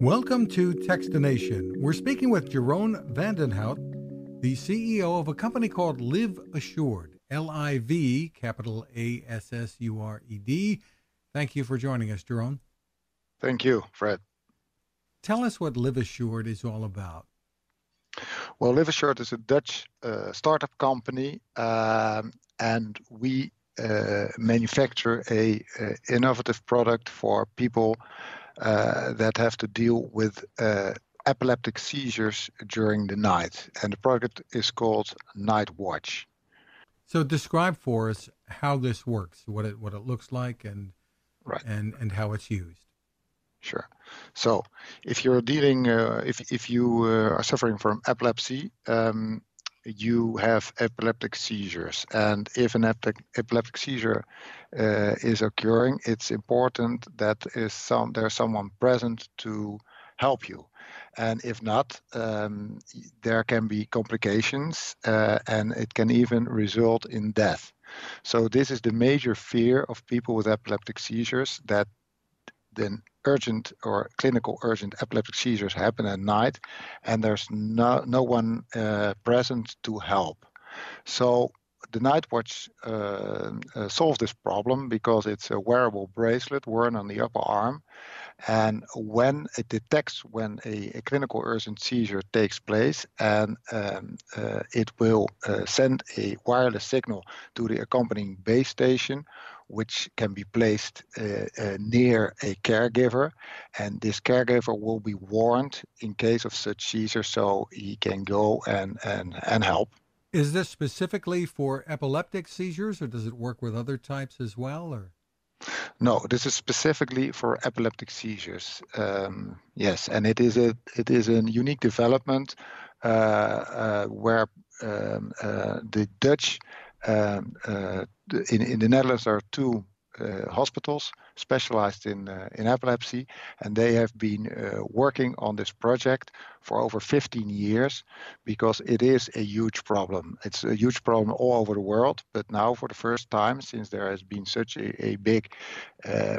Welcome to Techstination. We're speaking with Jeroen Hout, the CEO of a company called LivAssured, L-I-V, capital A-S-S-U-R-E-D. Thank you for joining us, Jeroen. Thank you, Fred. Tell us what LivAssured is all about. Well, LivAssured is a Dutch startup company, and we manufacture a innovative product for people that have to deal with epileptic seizures during the night. And the product is called NightWatch. So describe for us how this works, what it looks like, and Right. and how it's used. Sure. So if you're dealing, if you are suffering from epilepsy, you have epileptic seizures. And if an epileptic seizure is occurring, it's important that there's someone present to help you. And if not, there can be complications, and it can even result in death. So this is the major fear of people with epileptic seizures, that then urgent or clinical urgent epileptic seizures happen at night, and there's no one present to help. So the NightWatch solves this problem because it's a wearable bracelet worn on the upper arm, and when it detects when a clinical urgent seizure takes place, and it will send a wireless signal to the accompanying base station, which can be placed near a caregiver, and this caregiver will be warned in case of such seizures, so he can go and help. Is this specifically for epileptic seizures, or does it work with other types as well? Or No, this is specifically for epileptic seizures. Yes, and it is a unique development where the Dutch in the Netherlands there are two hospitals specialized in epilepsy, and they have been working on this project for over 15 years because it is a huge problem. It's a huge problem all over the world, but now for the first time, since there has been such a big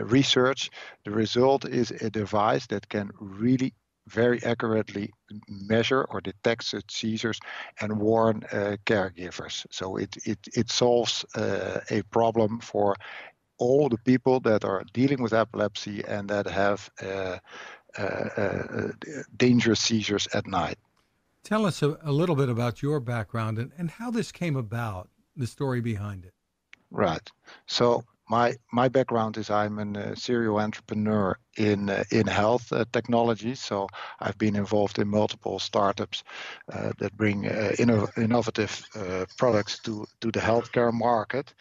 research, the result is a device that can really very accurately measure or detect such seizures and warn caregivers. So it solves a problem for all the people that are dealing with epilepsy and that have dangerous seizures at night. tell us a little bit about your background and how this came about, the story behind it. Right. So my background is I'm a serial entrepreneur in health technology. So I've been involved in multiple startups that bring innovative products to the healthcare market.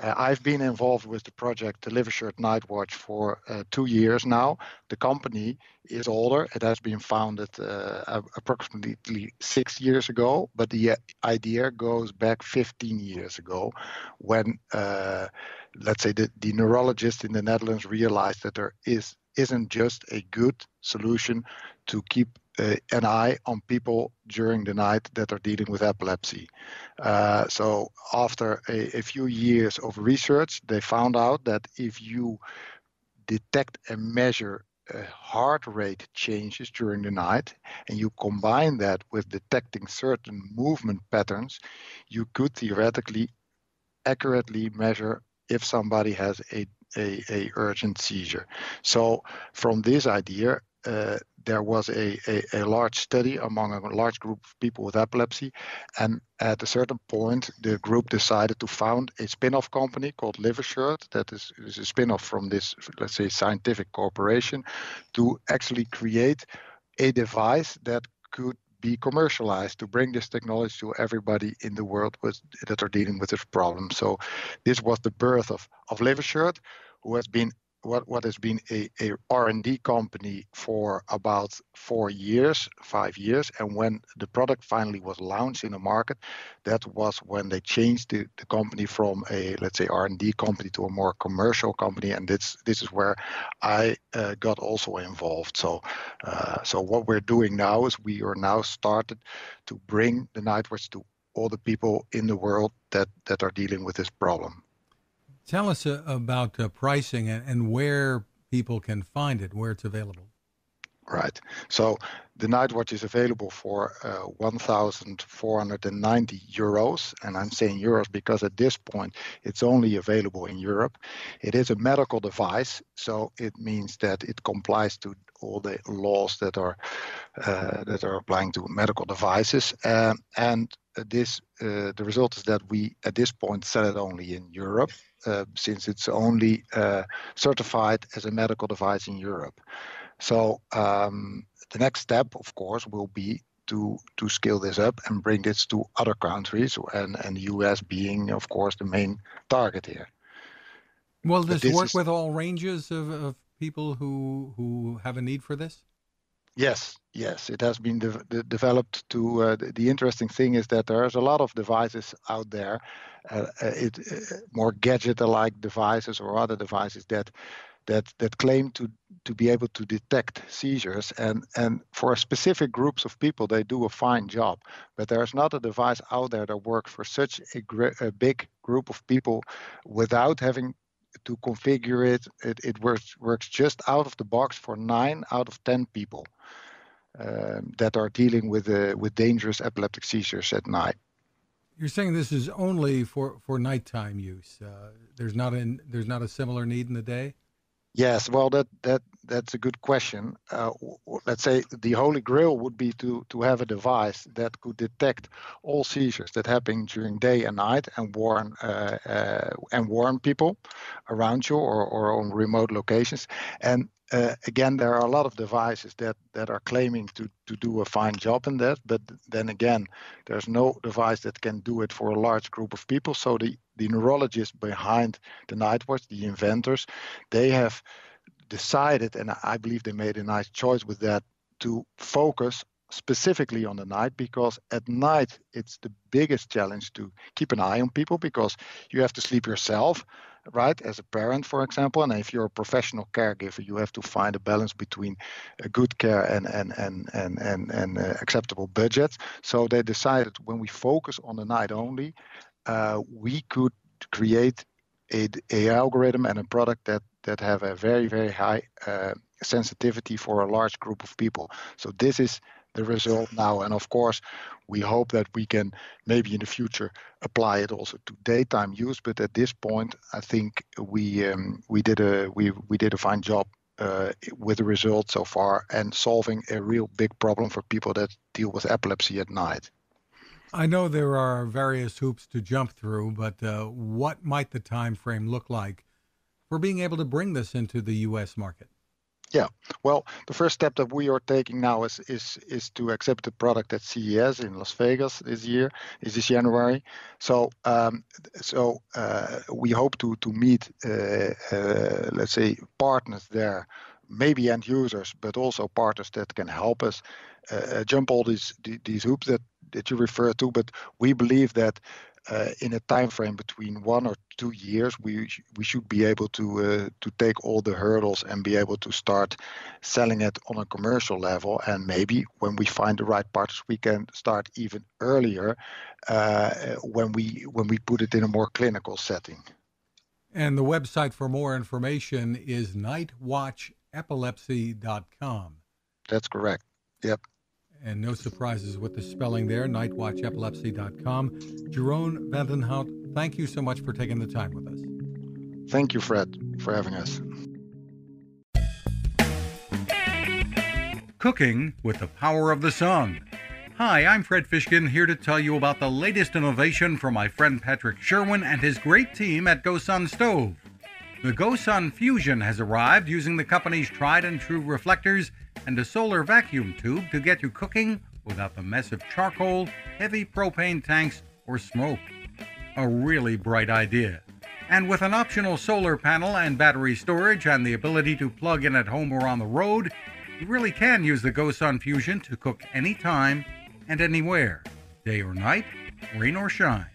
I've been involved with the project the LivAssured NightWatch for 2 years now. The company is older. It has been founded approximately 6 years ago, but the idea goes back 15 years ago when let's say the neurologists in the Netherlands realized that there isn't just a good solution to keep an eye on people during the night that are dealing with epilepsy. So after a few years of research, they found out that if you detect and measure heart rate changes during the night, and you combine that with detecting certain movement patterns, you could theoretically accurately measure if somebody has a urgent seizure. So from this idea, there was a large study among a large group of people with epilepsy, and at a certain point, the group decided to found a spin-off company called LivAssured, that is a spin-off from this, let's say, scientific corporation, to actually create a device that could be commercialized to bring this technology to everybody in the world that are dealing with this problem. So this was the birth of LivAssured, who has been what has been a R&D company for about 5 years. And when the product finally was launched in the market, that was when they changed the company from a, let's say, R&D company to a more commercial company. And this is where I got also involved. So what we're doing now is we are now started to bring the NightWatch to all the people in the world that are dealing with this problem. Tell us about pricing and where people can find it, where it's available. Right. So the NightWatch is available for 1,490 euros. And I'm saying euros because at this point it's only available in Europe. It is a medical device, so it means that it complies to all the laws that are applying to medical devices. And the result is that we at this point sell it only in Europe, since it's only certified as a medical device in Europe. So the next step, of course, will be to scale this up and bring this to other countries, and the US being, of course, the main target here. Will this work with all ranges of people who have a need for this? Yes, it has been developed to. The interesting thing is that there's a lot of devices out there, more gadget-alike devices or other devices that claim to be able to detect seizures, and for specific groups of people they do a fine job, but there's not a device out there that works for such a big group of people without having to configure it. It works just out of the box for 9 out of 10 people that are dealing with dangerous epileptic seizures at night. You're saying this is only for nighttime use. There's not a similar need in the day? Yes, well, that's a good question. Let's say the holy grail would be to have a device that could detect all seizures that happen during day and night and warn people around you or on remote locations. And again, there are a lot of devices that are claiming to do a fine job in that, but then again, there's no device that can do it for a large group of people. So the neurologists behind the NightWatch, the inventors, they have decided, and I believe they made a nice choice with that, to focus specifically on the night, because at night it's the biggest challenge to keep an eye on people, because you have to sleep yourself, right, as a parent, for example, and if you're a professional caregiver, you have to find a balance between a good care and acceptable budget. So they decided, when we focus on the night only, we could create a algorithm and a product that have a very, very high sensitivity for a large group of people. So this is the result now, and of course we hope that we can maybe in the future apply it also to daytime use, but at this point I think we did a fine job with the result so far, and solving a real big problem for people that deal with epilepsy at night. I know there are various hoops to jump through, but what might the time frame look like for being able to bring this into the U.S. market? Yeah, well, the first step that we are taking now is to accept the product at CES in Las Vegas this January. So we hope to meet let's say partners there, maybe end users, but also partners that can help us jump all these hoops that you refer to. But we believe that in a time frame between 1 or 2 years, we should be able to take all the hurdles and be able to start selling it on a commercial level. And maybe when we find the right partners, we can start even earlier when we put it in a more clinical setting. And the website for more information is nightwatchepilepsy.com. That's correct. Yep. And no surprises with the spelling there, nightwatchepilepsy.com. Jeroen van den Hout, thank you so much for taking the time with us. Thank you, Fred, for having us. Cooking with the power of the sun. Hi, I'm Fred Fishkin, here to tell you about the latest innovation from my friend Patrick Jeroen and his great team at GoSun Stove. The GoSun Fusion has arrived using the company's tried and true reflectors and a solar vacuum tube to get you cooking without the mess of charcoal, heavy propane tanks, or smoke. A really bright idea. And with an optional solar panel and battery storage and the ability to plug in at home or on the road, you really can use the GoSun Fusion to cook anytime and anywhere, day or night, rain or shine.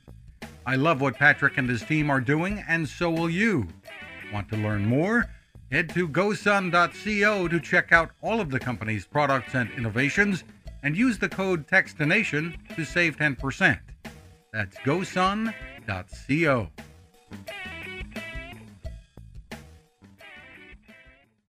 I love what Patrick and his team are doing, and so will you. Want to learn more? Head to gosun.co to check out all of the company's products and innovations, and use the code Techstination to save 10%. That's gosun.co.